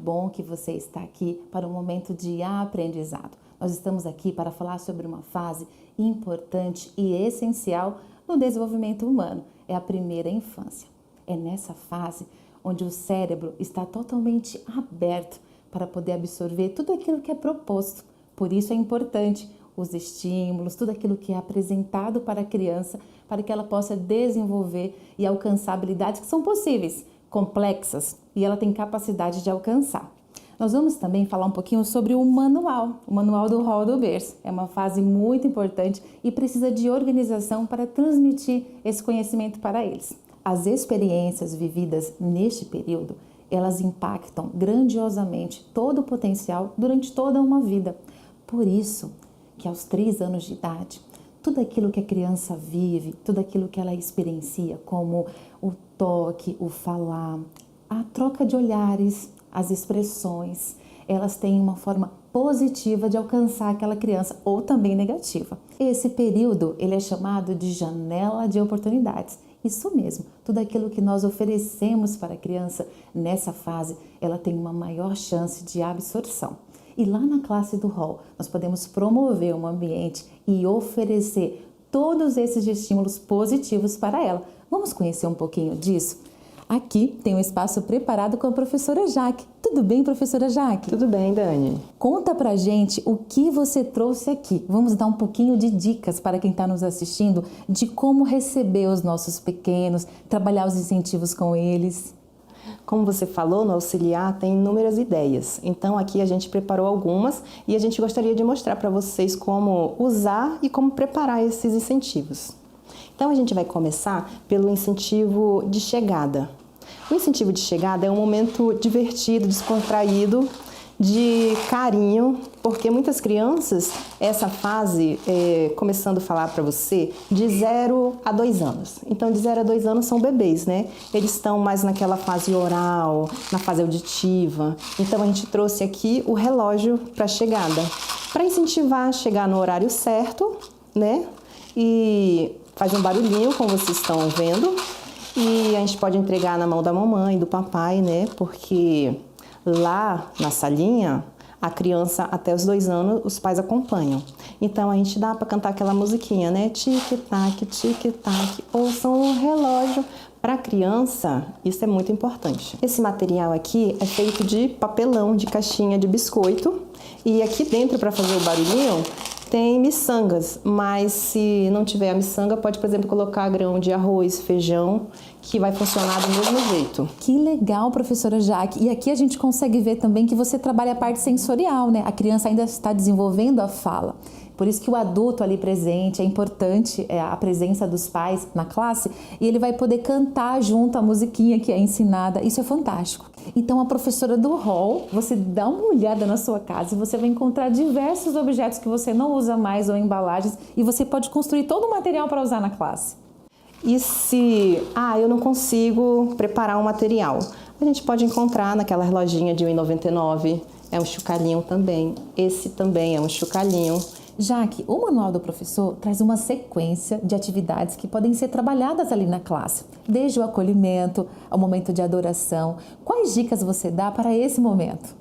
bom que você está aqui para um momento de aprendizado. Nós estamos aqui para falar sobre uma fase importante e essencial no desenvolvimento humano. É a primeira infância. É nessa fase onde o cérebro está totalmente aberto para poder absorver tudo aquilo que é proposto. Por isso é importante os estímulos, tudo aquilo que é apresentado para a criança, para que ela possa desenvolver e alcançar habilidades que são possíveis, complexas, e ela tem capacidade de alcançar. Nós vamos também falar um pouquinho sobre o manual do rol do berço. É uma fase muito importante e precisa de organização para transmitir esse conhecimento para eles. As experiências vividas neste período, elas impactam grandiosamente todo o potencial durante toda uma vida. Por isso que aos 3 anos de idade, tudo aquilo que a criança vive, tudo aquilo que ela experiencia, como o toque, o falar, a troca de olhares, as expressões, elas têm uma forma positiva de alcançar aquela criança ou também negativa. Esse período, ele é chamado de janela de oportunidades. Isso mesmo, tudo aquilo que nós oferecemos para a criança nessa fase, ela tem uma maior chance de absorção. E lá na classe do rol, nós podemos promover um ambiente e oferecer todos esses estímulos positivos para ela. Vamos conhecer um pouquinho disso? Aqui tem um espaço preparado com a professora Jaque. Tudo bem, professora Jaque? Tudo bem, Dani. Conta pra gente o que você trouxe aqui. Vamos dar um pouquinho de dicas para quem está nos assistindo de como receber os nossos pequenos, trabalhar os incentivos com eles. Como você falou, no auxiliar tem inúmeras ideias. Então aqui a gente preparou algumas e a gente gostaria de mostrar para vocês como usar e como preparar esses incentivos. Então a gente vai começar pelo incentivo de chegada. O incentivo de chegada é um momento divertido, descontraído, de carinho, porque muitas crianças, essa fase, começando a falar para você, de 0 a 2 anos. Então, de 0 a 2 anos são bebês, né? Eles estão mais naquela fase oral, na fase auditiva. Então, a gente trouxe aqui o relógio para chegada, para incentivar a chegar no horário certo, né? E faz um barulhinho, como vocês estão vendo. E a gente pode entregar na mão da mamãe, do papai, né? Porque lá na salinha, a criança até os 2 anos, os pais acompanham. Então a gente dá para cantar aquela musiquinha, né? Tic-tac, tic-tac. Ouçam o relógio. Para a criança, isso é muito importante. Esse material aqui é feito de papelão, de caixinha de biscoito. E aqui dentro, para fazer o barulhinho, tem miçangas, mas se não tiver a miçanga, pode, por exemplo, colocar grão de arroz, feijão, que vai funcionar do mesmo jeito. Que legal, professora Jaque. E aqui a gente consegue ver também que você trabalha a parte sensorial, né? A criança ainda está desenvolvendo a fala. Por isso que o adulto ali presente, é importante a presença dos pais na classe e ele vai poder cantar junto a musiquinha que é ensinada. Isso é fantástico. Então, a professora do rol, você dá uma olhada na sua casa e você vai encontrar diversos objetos que você não usa mais ou embalagens e você pode construir todo o material para usar na classe. E se, eu não consigo preparar um material, a gente pode encontrar naquela lojinha de R$ 1,99, é um chocalhinho também. Esse também é um chocalhinho. Jaque, o manual do professor traz uma sequência de atividades que podem ser trabalhadas ali na classe, desde o acolhimento ao momento de adoração. Quais dicas você dá para esse momento?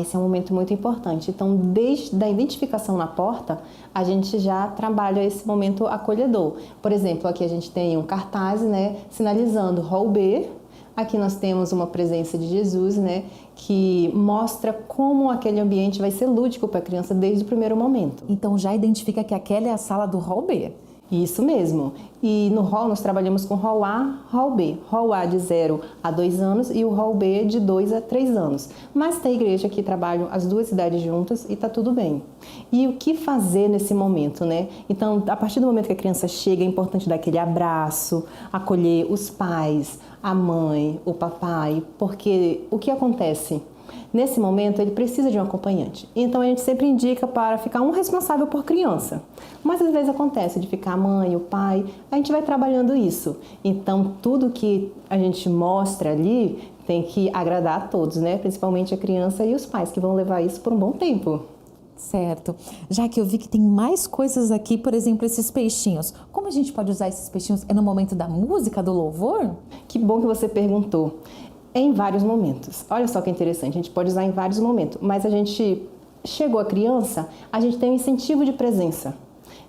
Esse é um momento muito importante. Então, desde a identificação na porta, a gente já trabalha esse momento acolhedor. Por exemplo, aqui a gente tem um cartaz, né, sinalizando rol B. Aqui nós temos uma presença de Jesus, né, que mostra como aquele ambiente vai ser lúdico para a criança desde o primeiro momento. Então já identifica que aquela é a sala do rol B. Isso mesmo. E no rol nós trabalhamos com rol A, rol B. Rol A de 0 a 2 anos e o rol B de 2 a 3 anos. Mas tem igreja que trabalham as duas idades juntas e tá tudo bem. E o que fazer nesse momento, né? Então, a partir do momento que a criança chega, é importante dar aquele abraço, acolher os pais, a mãe, o papai, porque o que acontece? Nesse momento, ele precisa de um acompanhante. Então, a gente sempre indica para ficar um responsável por criança. Mas, às vezes, acontece de ficar a mãe, o pai. A gente vai trabalhando isso. Então, tudo que a gente mostra ali tem que agradar a todos, né? Principalmente a criança e os pais, que vão levar isso por um bom tempo. Certo. Já que eu vi que tem mais coisas aqui, por exemplo, esses peixinhos. Como a gente pode usar esses peixinhos? É no momento da música, do louvor? Que bom que você perguntou. em vários momentos. Olha só que interessante, a gente pode usar em vários momentos, mas a gente chegou a criança, a gente tem um incentivo de presença.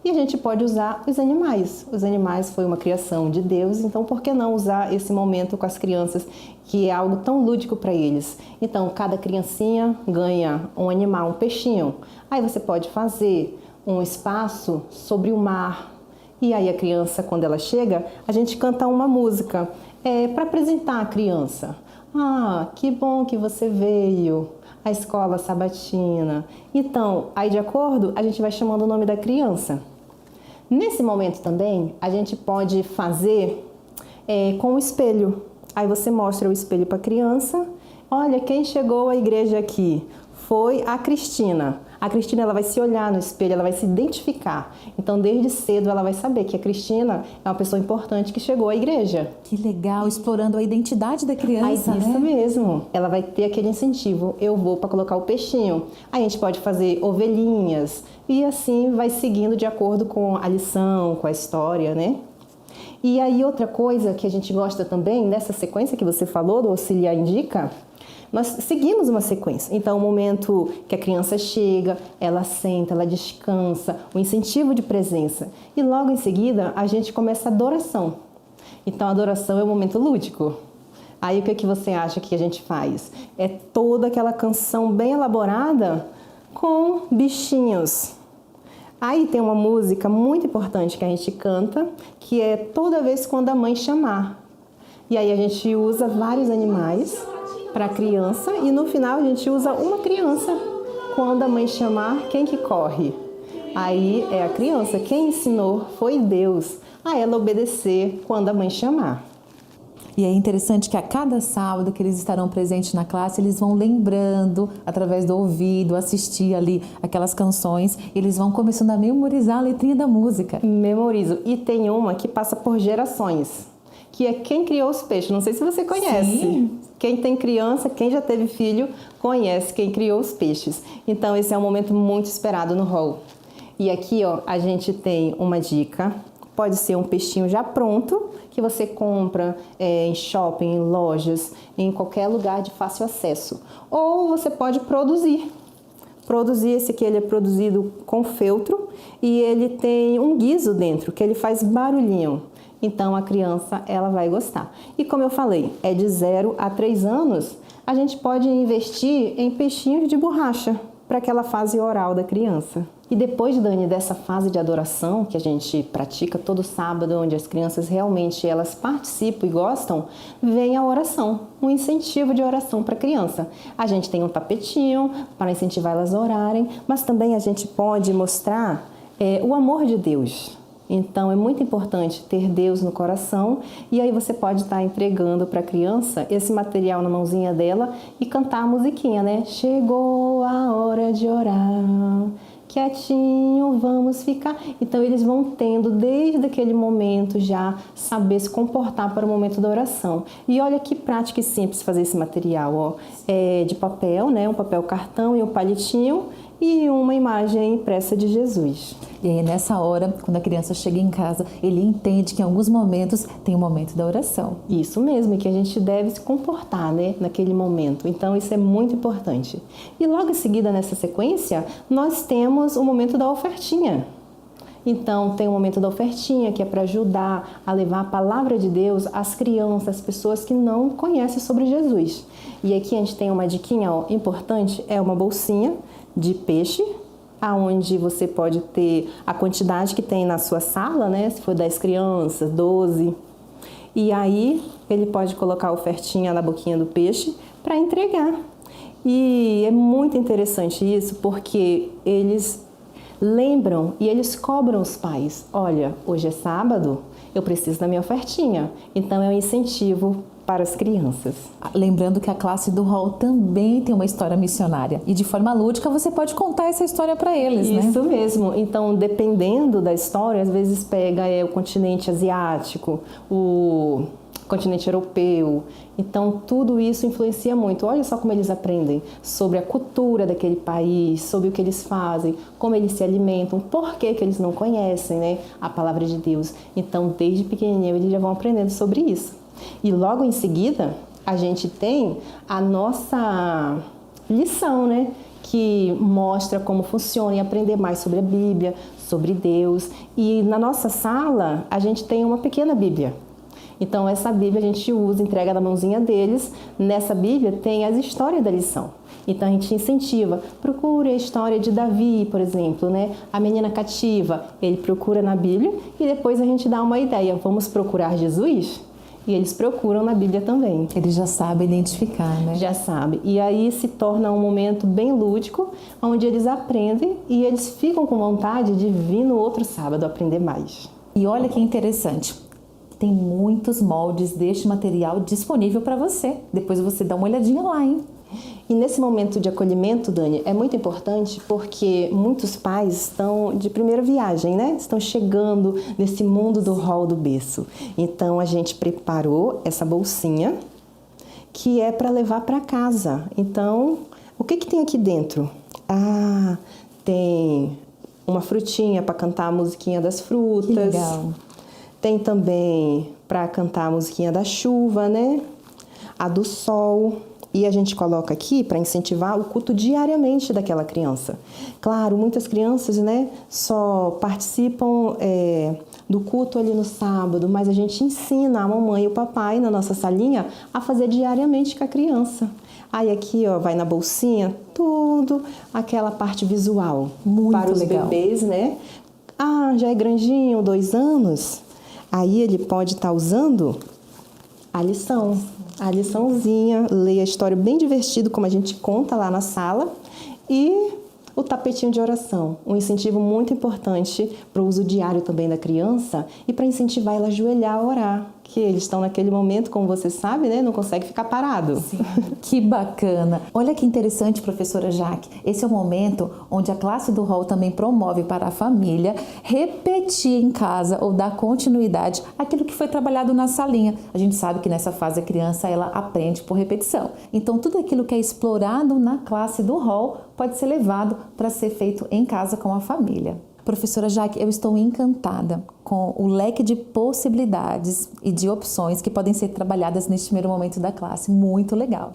E a gente pode usar os animais. Os animais foi uma criação de Deus, então por que não usar esse momento com as crianças, que é algo tão lúdico para eles? Então, cada criancinha ganha um animal, um peixinho. Aí você pode fazer um espaço sobre o mar. E aí a criança, quando ela chega, a gente canta uma música para apresentar a criança. Ah, que bom que você veio. A escola sabatina. Então, aí de acordo, a gente vai chamando o nome da criança. Nesse momento também, a gente pode fazer com o espelho. Aí você mostra o espelho para a criança. Olha, quem chegou à igreja aqui foi a Cristina. A Cristina, ela vai se olhar no espelho, ela vai se identificar. Então, desde cedo, ela vai saber que a Cristina é uma pessoa importante que chegou à igreja. Que legal, explorando a identidade da criança, Aí, isso mesmo. Ela vai ter aquele incentivo. Eu vou para colocar o peixinho. Aí a gente pode fazer ovelhinhas. E assim vai seguindo de acordo com a lição, com a história, né? E aí, outra coisa que a gente gosta também, nessa sequência que você falou, do Auxiliar Indica, nós seguimos uma sequência. Então, o momento que a criança chega, ela senta, ela descansa, o incentivo de presença. E logo em seguida, a gente começa a adoração. Então, a adoração é um momento lúdico. Aí, o que você acha que a gente faz? É toda aquela canção bem elaborada com bichinhos. Aí tem uma música muito importante que a gente canta, que é Toda Vez Quando a Mãe Chamar. E aí a gente usa vários animais para a criança e no final a gente usa uma criança. Quando a mãe chamar, quem que corre? Aí é a criança. Quem ensinou foi Deus a ela obedecer quando a mãe chamar. E é interessante que a cada sábado que eles estarão presentes na classe, eles vão lembrando, através do ouvido, assistir ali aquelas canções, eles vão começando a memorizar a letrinha da música. Memorizo. E tem uma que passa por gerações, que é Quem Criou os Peixes. Não sei se você conhece. Sim. Quem tem criança, quem já teve filho, conhece Quem Criou os Peixes. Então, esse é um momento muito esperado no hall. E aqui, ó, a gente tem uma dica. Pode ser um peixinho já pronto, que você compra em shopping, em lojas, em qualquer lugar de fácil acesso. Ou você pode produzir. Esse aqui ele é produzido com feltro e ele tem um guiso dentro, que ele faz barulhinho. Então, a criança, ela vai gostar. E como eu falei, é de 0 a 3 anos, a gente pode investir em peixinhos de borracha para aquela fase oral da criança. E depois, Dani, dessa fase de adoração que a gente pratica todo sábado, onde as crianças realmente elas participam e gostam, vem a oração, um incentivo de oração para a criança. A gente tem um tapetinho para incentivar elas a orarem, mas também a gente pode mostrar o amor de Deus. Então, é muito importante ter Deus no coração e aí você pode estar entregando para a criança esse material na mãozinha dela e cantar a musiquinha, né? Chegou a hora de orar, quietinho, vamos ficar. Então, eles vão tendo, desde aquele momento, já saber se comportar para o momento da oração. E olha que prático e simples fazer esse material, ó. É de papel, né? Um papel cartão e um palitinho e uma imagem impressa de Jesus. E aí, nessa hora, quando a criança chega em casa, ele entende que em alguns momentos tem o momento da oração. Isso mesmo, e que a gente deve se comportar, né, naquele momento. Então, isso é muito importante. E logo em seguida, nessa sequência, nós temos o momento da ofertinha. Então, tem o momento da ofertinha, que é para ajudar a levar a palavra de Deus às crianças, às pessoas que não conhecem sobre Jesus. E aqui a gente tem uma diquinha importante, é uma bolsinha de peixe, aonde você pode ter a quantidade que tem na sua sala, né? Se for 10 crianças, 12. E aí, ele pode colocar a ofertinha na boquinha do peixe para entregar. E é muito interessante isso, porque eles lembram e eles cobram os pais. Olha, hoje é sábado, eu preciso da minha ofertinha. Então, é um incentivo para as crianças. Lembrando que a classe do hall também tem uma história missionária. E de forma lúdica você pode contar essa história para eles, né? Isso mesmo. Então, dependendo da história, às vezes pega o continente asiático, o continente europeu. Então, tudo isso influencia muito. Olha só como eles aprendem sobre a cultura daquele país, sobre o que eles fazem, como eles se alimentam, por que eles não conhecem, né, a palavra de Deus. Então, desde pequenininho, eles já vão aprendendo sobre isso. E logo em seguida, a gente tem a nossa lição, né? Que mostra como funciona e aprender mais sobre a Bíblia, sobre Deus. E na nossa sala, a gente tem uma pequena Bíblia. Então, essa Bíblia a gente usa, entrega na mãozinha deles. Nessa Bíblia tem as histórias da lição. Então, a gente incentiva, procure a história de Davi, por exemplo, né? A menina cativa, ele procura na Bíblia e depois a gente dá uma ideia. Vamos procurar Jesus? E eles procuram na Bíblia também. Eles já sabem identificar, né? Já sabem. E aí se torna um momento bem lúdico, onde eles aprendem e eles ficam com vontade de vir no outro sábado aprender mais. E olha que interessante, tem muitos moldes deste material disponível para você. Depois você dá uma olhadinha lá, hein? E nesse momento de acolhimento, Dani, é muito importante porque muitos pais estão de primeira viagem, né? Estão chegando nesse mundo do rol do berço. Então, a gente preparou essa bolsinha que é para levar para casa. Então, o que tem aqui dentro? Ah, tem uma frutinha para cantar a musiquinha das frutas. Que legal. Tem também para cantar a musiquinha da chuva, né? A do sol. E a gente coloca aqui para incentivar o culto diariamente daquela criança. Claro, muitas crianças, né, só participam do culto ali no sábado, mas a gente ensina a mamãe e o papai na nossa salinha a fazer diariamente com a criança. Aí aqui, ó, vai na bolsinha tudo aquela parte visual. Muito para os legal. Bebês, né? Ah, já é grandinho, 2 anos. Aí ele pode estar usando a liçãozinha, leia a história bem divertido, como a gente conta lá na sala, e o tapetinho de oração, um incentivo muito importante para o uso diário também da criança e para incentivar ela a ajoelhar a orar, que eles estão naquele momento, como você sabe, né, não consegue ficar parado. Sim. Que bacana! Olha que interessante, professora Jaque. Esse é o momento onde a classe do rol também promove para a família repetir em casa ou dar continuidade àquilo que foi trabalhado na salinha. A gente sabe que nessa fase a criança ela aprende por repetição. Então tudo aquilo que é explorado na classe do rol pode ser levado para ser feito em casa com a família. Professora Jaque, eu estou encantada com o leque de possibilidades e de opções que podem ser trabalhadas neste primeiro momento da classe. Muito legal!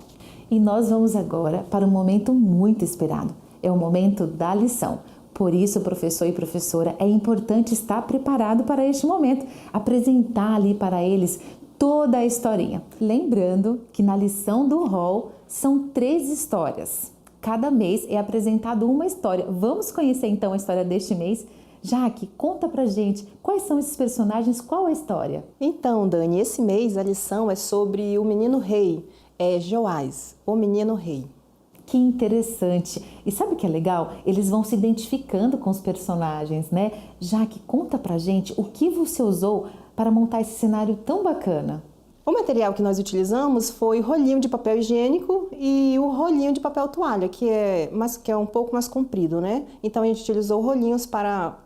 E nós vamos agora para um momento muito esperado. É o momento da lição. Por isso, professor e professora, é importante estar preparado para este momento. Apresentar ali para eles toda a historinha. Lembrando que na lição do rol são 3 histórias. Cada mês é apresentado uma história. Vamos conhecer então a história deste mês? Jaque, conta pra gente quais são esses personagens, qual a história? Então, Dani, esse mês a lição é sobre o menino rei, Joás, o menino rei. Que interessante! E sabe o que é legal? Eles vão se identificando com os personagens, né? Jaque, conta pra gente o que você usou para montar esse cenário tão bacana. O material que nós utilizamos foi rolinho de papel higiênico e o rolinho de papel toalha, que é um pouco mais comprido, né? Então a gente utilizou rolinhos para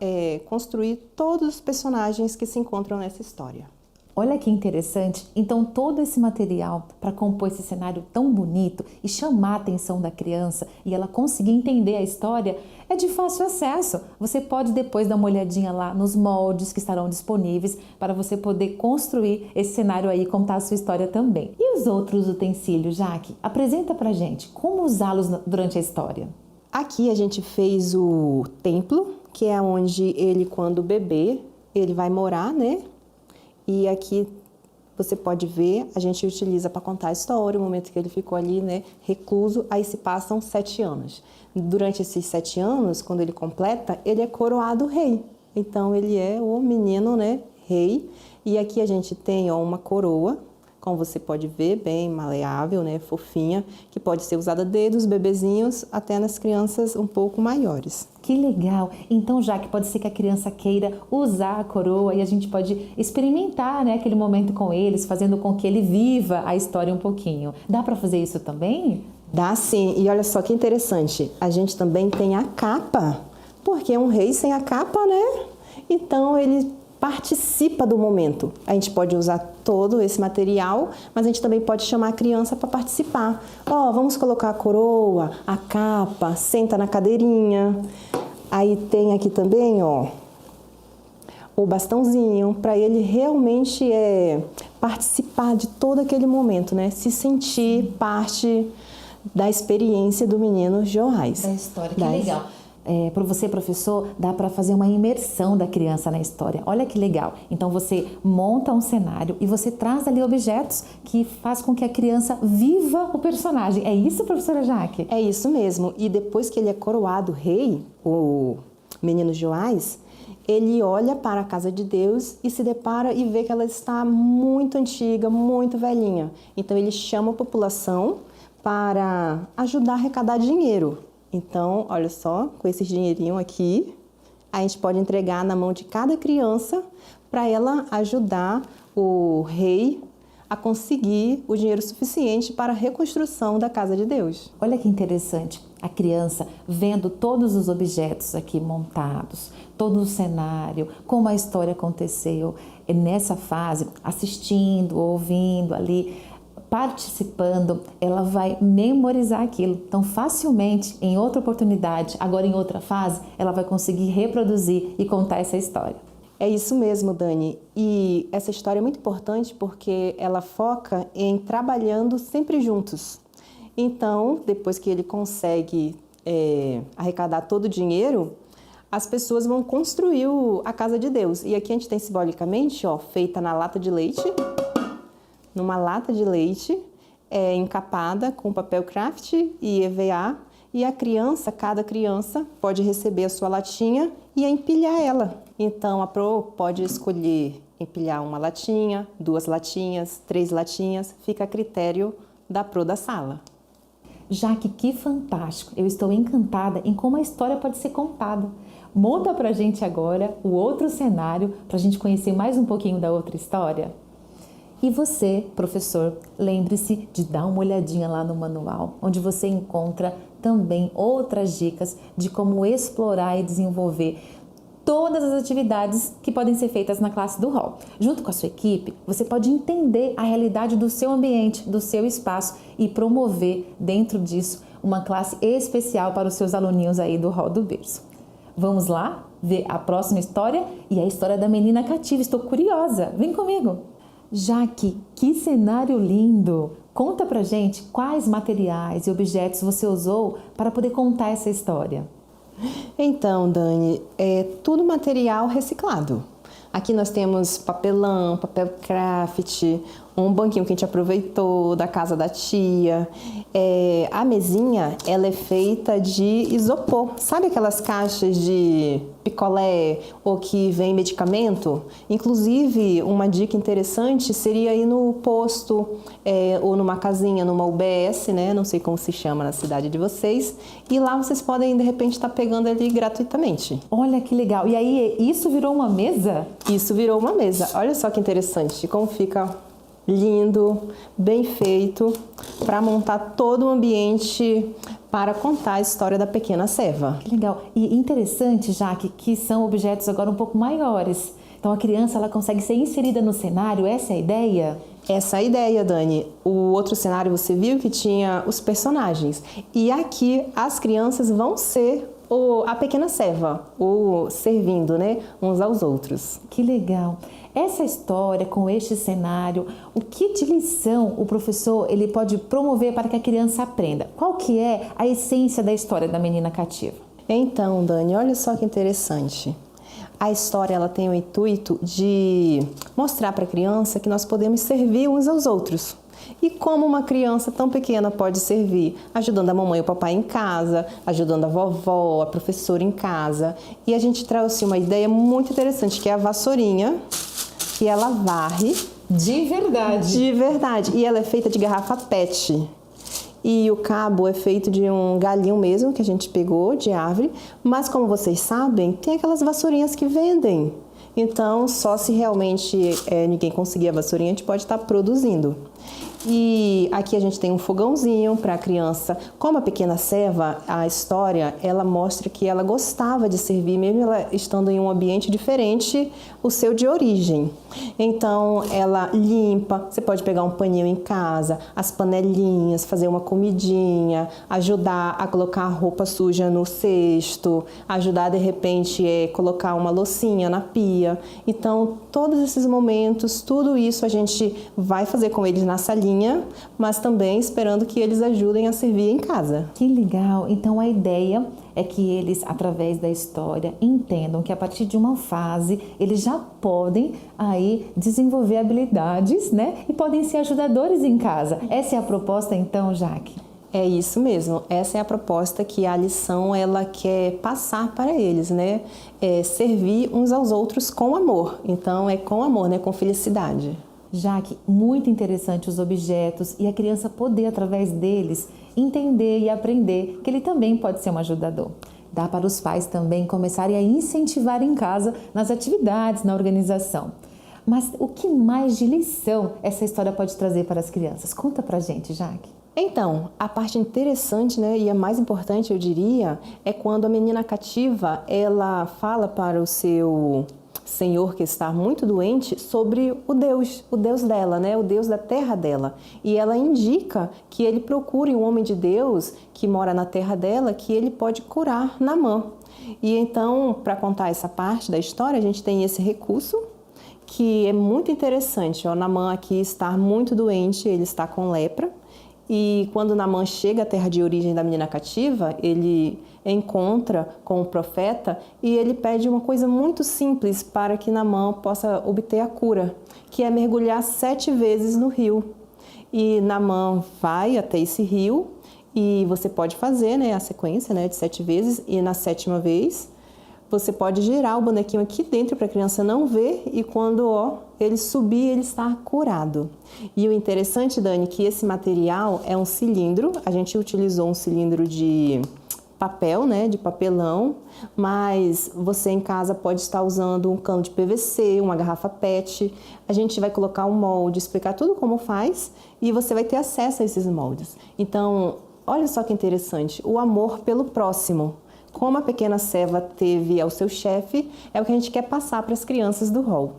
construir todos os personagens que se encontram nessa história. Olha que interessante, então todo esse material para compor esse cenário tão bonito e chamar a atenção da criança e ela conseguir entender a história é de fácil acesso. Você pode depois dar uma olhadinha lá nos moldes que estarão disponíveis para você poder construir esse cenário aí e contar a sua história também. E os outros utensílios, Jaque? Apresenta pra gente como usá-los durante a história. Aqui a gente fez o templo, que é onde ele, quando bebê, ele vai morar, né? E aqui você pode ver, a gente utiliza para contar a história, o momento que ele ficou ali, né, recluso, aí se passam 7 anos. Durante esses 7 anos, quando ele completa, ele é coroado rei. Então, ele é o menino, né, rei. E aqui a gente tem, ó, uma coroa, como você pode ver, bem maleável, né, fofinha, que pode ser usada desde os bebezinhos até nas crianças um pouco maiores. Que legal! Então, já que pode ser que a criança queira usar a coroa e a gente pode experimentar, né, aquele momento com eles, fazendo com que ele viva a história um pouquinho. Dá para fazer isso também? Dá sim, e olha só que interessante, a gente também tem a capa, porque um rei sem a capa, né? Então, ele participa do momento. A gente pode usar todo esse material, mas a gente também pode chamar a criança para participar. Ó, vamos colocar a coroa, a capa, senta na cadeirinha. Aí tem aqui também, ó, o bastãozinho, para ele realmente participar de todo aquele momento, né? Se sentir parte da experiência do menino Joás. Da história, que legal. Para você, professor, dá para fazer uma imersão da criança na história. Olha que legal. Então você monta um cenário e você traz ali objetos que faz com que a criança viva o personagem. É isso, professora Jaque? É isso mesmo. E depois que ele é coroado rei, o menino Joás, ele olha para a casa de Deus e se depara e vê que ela está muito antiga, muito velhinha. Então ele chama a população para ajudar a arrecadar dinheiro. Então, olha só, com esse dinheirinho aqui, a gente pode entregar na mão de cada criança para ela ajudar o rei a conseguir o dinheiro suficiente para a reconstrução da casa de Deus. Olha que interessante, a criança vendo todos os objetos aqui montados, todo o cenário, como a história aconteceu, e nessa fase, assistindo, ouvindo ali, participando, ela vai memorizar aquilo. Então, facilmente, em outra oportunidade, agora em outra fase, ela vai conseguir reproduzir e contar essa história. É isso mesmo, Dani. E essa história é muito importante porque ela foca em trabalhando sempre juntos. Então, depois que ele consegue arrecadar todo o dinheiro, as pessoas vão construir a casa de Deus. E aqui a gente tem simbolicamente, ó, feita na lata de leite, numa lata de leite, encapada com papel craft e EVA, e a criança, cada criança, pode receber a sua latinha e empilhar ela. Então, a Pro pode escolher empilhar uma latinha, 2 latinhas, 3 latinhas, fica a critério da Pro da sala. Jaque, que fantástico! Eu estou encantada em como a história pode ser contada. Monta pra gente agora o outro cenário para a gente conhecer mais um pouquinho da outra história. E você, professor, lembre-se de dar uma olhadinha lá no manual, onde você encontra também outras dicas de como explorar e desenvolver todas as atividades que podem ser feitas na classe do hall. Junto com a sua equipe, você pode entender a realidade do seu ambiente, do seu espaço e promover dentro disso uma classe especial para os seus aluninhos aí do hall do berço. Vamos lá ver a próxima história e a história da menina cativa. Estou curiosa, vem comigo! Jaque, que cenário lindo! Conta pra gente quais materiais e objetos você usou para poder contar essa história. Então, Dani, é tudo material reciclado. Aqui nós temos papelão, papel craft, um banquinho que a gente aproveitou da casa da tia. A mesinha, ela é feita de isopor. Sabe aquelas caixas de picolé ou que vem medicamento? Inclusive, uma dica interessante seria ir no posto ou numa casinha, numa UBS, né? Não sei como se chama na cidade de vocês. E lá vocês podem, de repente, estar pegando ali gratuitamente. Olha que legal! E aí, isso virou uma mesa? Isso virou uma mesa. Olha só que interessante, como fica lindo, bem feito, para montar todo o ambiente para contar a história da pequena Seva. Que legal. E interessante, Jaque, que são objetos agora um pouco maiores. Então a criança ela consegue ser inserida no cenário, essa é a ideia? Essa é a ideia, Dani. O outro cenário você viu que tinha os personagens. E aqui as crianças vão ser a pequena Seva, servindo, né, uns aos outros. Que legal. Essa história, com este cenário, o que de lição o professor ele pode promover para que a criança aprenda? Qual que é a essência da história da menina cativa? Então, Dani, olha só que interessante. A história ela tem o intuito de mostrar para a criança que nós podemos servir uns aos outros. E como uma criança tão pequena pode servir? Ajudando a mamãe e o papai em casa, ajudando a vovó, a professora em casa. E a gente trouxe uma ideia muito interessante, que é a vassourinha, que ela varre. De verdade? De verdade. E ela é feita de garrafa PET. E o cabo é feito de um galinho mesmo, que a gente pegou de árvore. Mas como vocês sabem, tem aquelas vassourinhas que vendem. Então, só se realmente ninguém conseguir a vassourinha, a gente pode estar produzindo. E aqui a gente tem um fogãozinho para a criança. Como a pequena serva, a história, ela mostra que ela gostava de servir, mesmo ela estando em um ambiente diferente, o seu de origem. Então, ela limpa, você pode pegar um paninho em casa, as panelinhas, fazer uma comidinha, ajudar a colocar a roupa suja no cesto, ajudar, de repente, colocar uma loucinha na pia. Então, todos esses momentos, tudo isso a gente vai fazer com eles na salinha, mas também esperando que eles ajudem a servir em casa. Que legal! Então a ideia é que eles, através da história, entendam que a partir de uma fase eles já podem aí desenvolver habilidades, né? E podem ser ajudadores em casa. Essa é a proposta então, Jaque? É isso mesmo, essa é a proposta que a lição ela quer passar para eles, né? Servir uns aos outros com amor. Então é com amor, né? Com felicidade. Jaque, muito interessante os objetos e a criança poder, através deles, entender e aprender que ele também pode ser um ajudador. Dá para os pais também começarem a incentivar em casa nas atividades, na organização. Mas o que mais de lição essa história pode trazer para as crianças? Conta pra gente, Jaque. Então, a parte interessante, né, e a mais importante, eu diria, é quando a menina cativa, ela fala para o seu senhor que está muito doente sobre o Deus dela, né, o Deus da terra dela. E ela indica que ele procure um homem de Deus que mora na terra dela, que ele pode curar Naamã. E então, para contar essa parte da história, a gente tem esse recurso, que é muito interessante. O Naamã aqui está muito doente, ele está com lepra. E quando Naamã chega à terra de origem da menina cativa, ele encontra com o profeta e ele pede uma coisa muito simples para que Naamã possa obter a cura, que é mergulhar 7 vezes no rio. E Naamã vai até esse rio e você pode fazer, né, a sequência, né, de 7 vezes, e na 7ª vez você pode girar o bonequinho aqui dentro para a criança não ver e quando ele subir, ele está curado. E o interessante, Dani, que esse material é um cilindro, a gente utilizou um cilindro de papel, né, de papelão, mas você em casa pode estar usando um cano de PVC, uma garrafa PET. A gente vai colocar um molde, explicar tudo como faz e você vai ter acesso a esses moldes. Então, olha só que interessante, o amor pelo próximo. Como a pequena serva teve ao seu chefe, é o que a gente quer passar para as crianças do hall.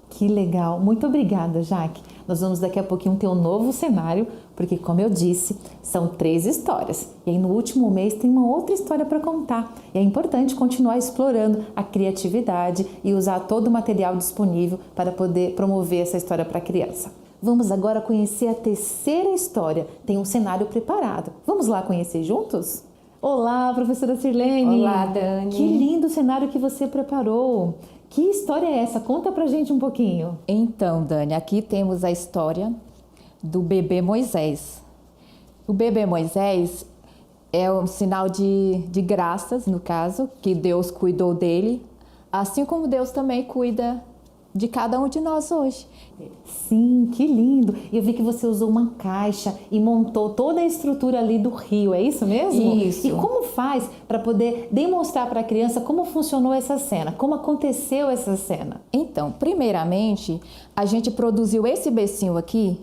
Que legal! Muito obrigada, Jaque. Nós vamos daqui a pouquinho ter um novo cenário, porque, como eu disse, são 3 histórias. E aí no último mês tem uma outra história para contar. E é importante continuar explorando a criatividade e usar todo o material disponível para poder promover essa história para a criança. Vamos agora conhecer a 3ª história. Tem um cenário preparado. Vamos lá conhecer juntos? Olá, professora Sirlene! Olá, Dani! Que lindo cenário que você preparou! Que história é essa? Conta pra gente um pouquinho. Então, Dani, aqui temos a história do bebê Moisés. O bebê Moisés é um sinal de graças, no caso, que Deus cuidou dele, assim como Deus também cuida de cada um de nós hoje. Sim, que lindo! E eu vi que você usou uma caixa e montou toda a estrutura ali do rio, é isso mesmo? Isso. E como faz para poder demonstrar para a criança como funcionou essa cena, como aconteceu essa cena? Então, primeiramente, a gente produziu esse becinho aqui.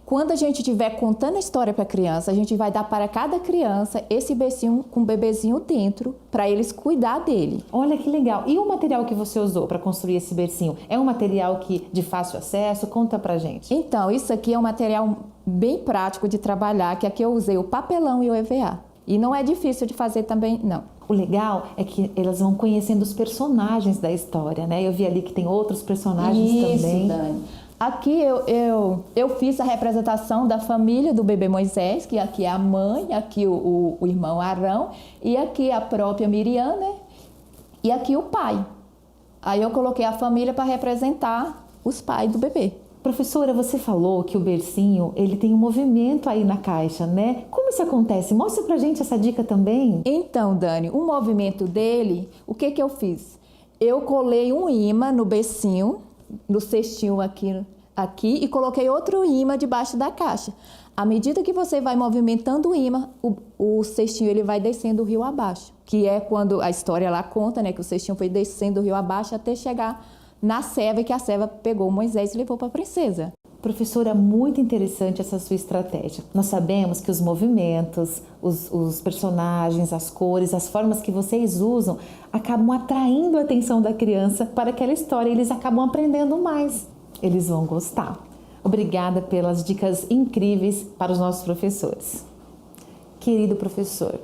Quando a gente estiver contando a história para a criança, a gente vai dar para cada criança esse becinho com o bebezinho dentro, para eles cuidar dele. Olha que legal! E o material que você usou para construir esse bercinho? É um material de fácil acesso? Conta pra gente. Então, isso aqui é um material bem prático de trabalhar, que aqui eu usei o papelão e o EVA. E não é difícil de fazer também, não. O legal é que elas vão conhecendo os personagens da história, né? Eu vi ali que tem outros personagens também. Isso, Dani. Aqui eu fiz a representação da família do bebê Moisés, que aqui é a mãe, aqui o irmão Arão, e aqui a própria Miriam, né? E aqui o pai. Aí eu coloquei a família para representar os pais do bebê. Professora, você falou que o bercinho, ele tem um movimento aí na caixa, né? Como isso acontece? Mostra pra gente essa dica também. Então, Dani, o movimento dele, o que eu fiz? Eu colei um imã no becinho, no cestinho aqui e coloquei outro imã debaixo da caixa. À medida que você vai movimentando o imã, o cestinho ele vai descendo o rio abaixo, que é quando a história lá conta, né, que o cestinho foi descendo o rio abaixo até chegar na serva, que a serva pegou Moisés e levou para a princesa. Professora, muito interessante essa sua estratégia. Nós sabemos que os movimentos, os personagens, as cores, as formas que vocês usam acabam atraindo a atenção da criança para aquela história e eles acabam aprendendo mais. Eles vão gostar. Obrigada pelas dicas incríveis para os nossos professores. Querido professor,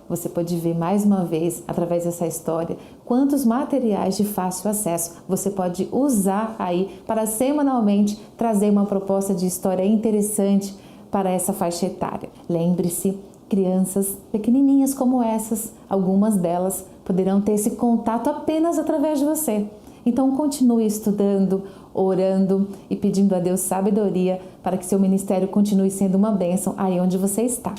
você pode ver mais uma vez, através dessa história, quantos materiais de fácil acesso você pode usar aí para semanalmente trazer uma proposta de história interessante para essa faixa etária. Lembre-se, crianças pequenininhas como essas, algumas delas poderão ter esse contato apenas através de você. Então continue estudando, orando e pedindo a Deus sabedoria para que seu ministério continue sendo uma bênção aí onde você está.